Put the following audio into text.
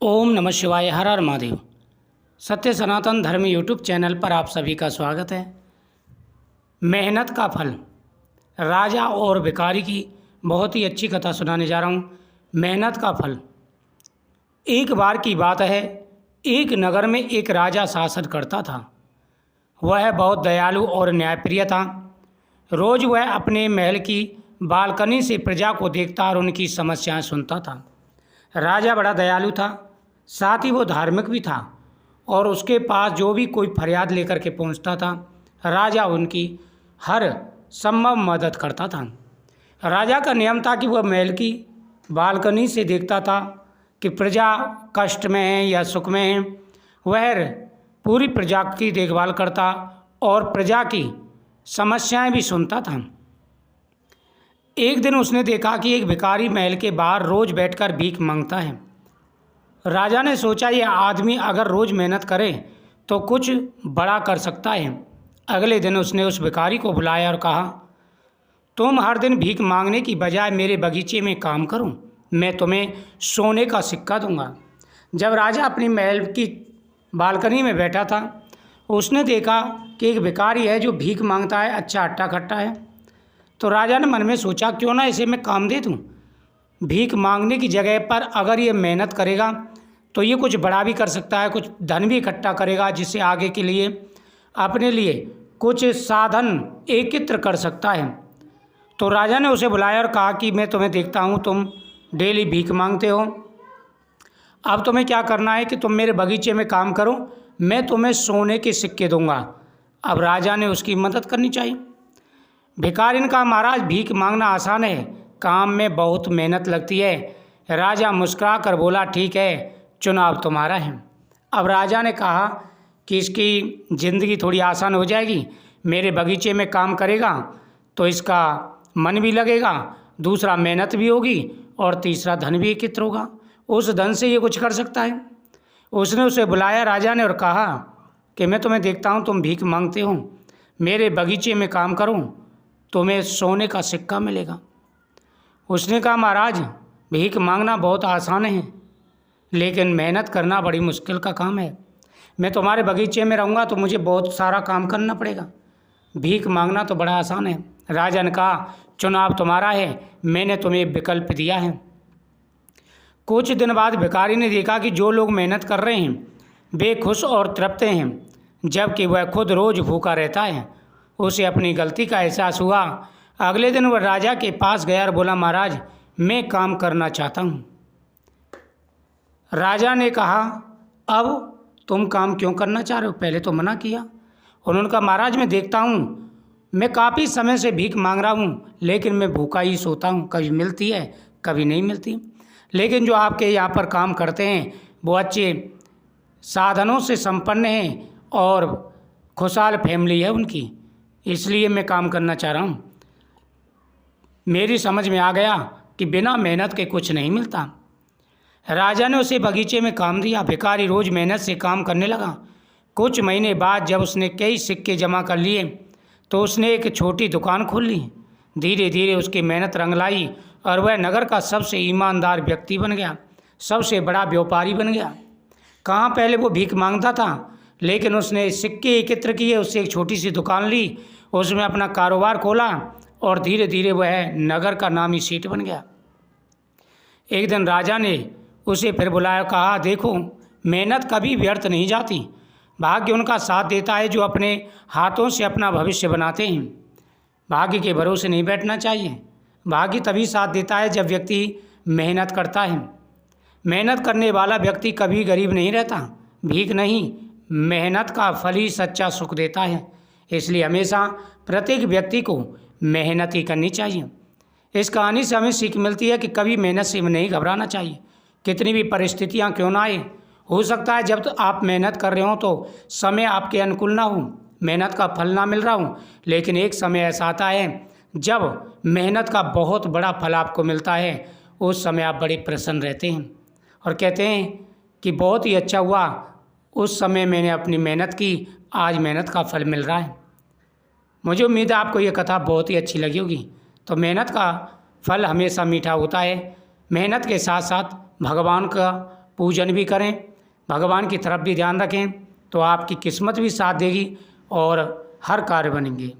ओम नमः शिवाय। हर हर महादेव। सत्य सनातन धर्म यूट्यूब चैनल पर आप सभी का स्वागत है। मेहनत का फल, राजा और भिखारी की बहुत ही अच्छी कथा सुनाने जा रहा हूँ। मेहनत का फल। एक बार की बात है, एक नगर में एक राजा शासन करता था। वह बहुत दयालु और न्यायप्रिय था। रोज़ वह अपने महल की बालकनी से प्रजा को देखता और उनकी समस्याएं सुनता था। राजा बड़ा दयालु था, साथ ही वो धार्मिक भी था और उसके पास जो भी कोई फरियाद लेकर के पहुंचता था, राजा उनकी हर संभव मदद करता था। राजा का नियम था कि वह महल की बालकनी से देखता था कि प्रजा कष्ट में है या सुख में है। वह पूरी प्रजा की देखभाल करता और प्रजा की समस्याएं भी सुनता था। एक दिन उसने देखा कि एक भिखारी महल के बाहर रोज़ बैठकर भीख मांगता है। राजा ने सोचा, यह आदमी अगर रोज़ मेहनत करे तो कुछ बड़ा कर सकता है। अगले दिन उसने उस भिखारी को बुलाया और कहा, तुम हर दिन भीख मांगने की बजाय मेरे बगीचे में काम करो, मैं तुम्हें सोने का सिक्का दूंगा। जब राजा अपनी महल की बालकनी में बैठा था, उसने देखा कि एक भिखारी है जो भीख मांगता है, अच्छा हट्टा कट्टा है। तो राजा ने मन में सोचा, क्यों ना इसे मैं काम दे दूँ। भीख मांगने की जगह पर अगर ये मेहनत करेगा तो ये कुछ बड़ा भी कर सकता है, कुछ धन भी इकट्ठा करेगा, जिससे आगे के लिए अपने लिए कुछ साधन एकत्र कर सकता है। तो राजा ने उसे बुलाया और कहा कि मैं तुम्हें देखता हूँ तुम डेली भीख मांगते हो, अब तुम्हें क्या करना है कि तुम मेरे बगीचे में काम करो, मैं तुम्हें सोने के सिक्के दूंगा। अब राजा ने उसकी मदद करनी चाहिए। भिखारी ने कहा, महाराज भीख मांगना आसान है, काम में बहुत मेहनत लगती है। राजा मुस्कुरा कर बोला, ठीक है, चुनाव तुम्हारा है। अब राजा ने कहा कि इसकी ज़िंदगी थोड़ी आसान हो जाएगी, मेरे बगीचे में काम करेगा तो इसका मन भी लगेगा, दूसरा मेहनत भी होगी और तीसरा धन भी एकत्र होगा, उस धन से ये कुछ कर सकता है। उसने उसे बुलाया राजा ने और कहा कि मैं तुम्हें देखता हूँ तुम भीख मांगते हो, मेरे बगीचे में काम करो, तुम्हें सोने का सिक्का मिलेगा। उसने कहा, महाराज भीख मांगना बहुत आसान है, लेकिन मेहनत करना बड़ी मुश्किल का काम है। मैं तुम्हारे बगीचे में रहूँगा तो मुझे बहुत सारा काम करना पड़ेगा, भीख मांगना तो बड़ा आसान है। राजा ने कहा, चुनाव तुम्हारा है, मैंने तुम्हें विकल्प दिया है। कुछ दिन बाद भिखारी ने देखा कि जो लोग मेहनत कर रहे हैं वे खुश और तृप्त हैं, जबकि वह खुद रोज़ भूखा रहता है। उसे अपनी गलती का एहसास हुआ। अगले दिन वह राजा के पास गया और बोला, महाराज मैं काम करना चाहता हूँ। राजा ने कहा, अब तुम काम क्यों करना चाह रहे हो, पहले तो मना किया। उन्होंने कहा, महाराज मैं देखता हूँ मैं काफ़ी समय से भीख मांग रहा हूँ, लेकिन मैं भूखा ही सोता हूँ, कभी मिलती है कभी नहीं मिलती। लेकिन जो आपके यहाँ पर काम करते हैं वो अच्छे साधनों से संपन्न हैं और खुशहाल फैमिली है उनकी, इसलिए मैं काम करना चाह रहा हूँ। मेरी समझ में आ गया कि बिना मेहनत के कुछ नहीं मिलता। राजा ने उसे बगीचे में काम दिया। भिखारी रोज़ मेहनत से काम करने लगा। कुछ महीने बाद जब उसने कई सिक्के जमा कर लिए तो उसने एक छोटी दुकान खोल ली। धीरे धीरे उसकी मेहनत रंग लाई और वह नगर का सबसे ईमानदार व्यक्ति बन गया, सबसे बड़ा व्यापारी बन गया। कहाँ पहले वो भीख मांगता था, लेकिन उसने सिक्के एकत्र किए, उससे एक छोटी सी दुकान ली, उसमें अपना कारोबार खोला और धीरे धीरे वह नगर का नामी सेठ बन गया। एक दिन राजा ने उसे फिर बुलाया, कहा, देखो मेहनत कभी व्यर्थ नहीं जाती, भाग्य उनका साथ देता है जो अपने हाथों से अपना भविष्य बनाते हैं। भाग्य के भरोसे नहीं बैठना चाहिए, भाग्य तभी साथ देता है जब व्यक्ति मेहनत करता है। मेहनत करने वाला व्यक्ति कभी गरीब नहीं रहता, भीख नहीं, मेहनत का फल ही सच्चा सुख देता है। इसलिए हमेशा प्रत्येक व्यक्ति को मेहनत ही करनी चाहिए। इस कहानी से हमें सीख मिलती है कि कभी मेहनत से नहीं घबराना चाहिए, कितनी भी परिस्थितियां क्यों ना आए। हो सकता है जब आप मेहनत कर रहे हो तो समय आपके अनुकूल ना हो, मेहनत का फल ना मिल रहा हो, लेकिन एक समय ऐसा आता है जब मेहनत का बहुत बड़ा फल आपको मिलता है, उस समय आप बड़े प्रसन्न रहते हैं और कहते हैं कि बहुत ही अच्छा हुआ, उस समय मैंने अपनी मेहनत की, आज मेहनत का फल मिल रहा है। मुझे उम्मीद है आपको ये कथा बहुत ही अच्छी लगी होगी। तो मेहनत का फल हमेशा मीठा होता है। मेहनत के साथ साथ भगवान का पूजन भी करें, भगवान की तरफ भी ध्यान रखें, तो आपकी किस्मत भी साथ देगी और हर कार्य बनेंगे।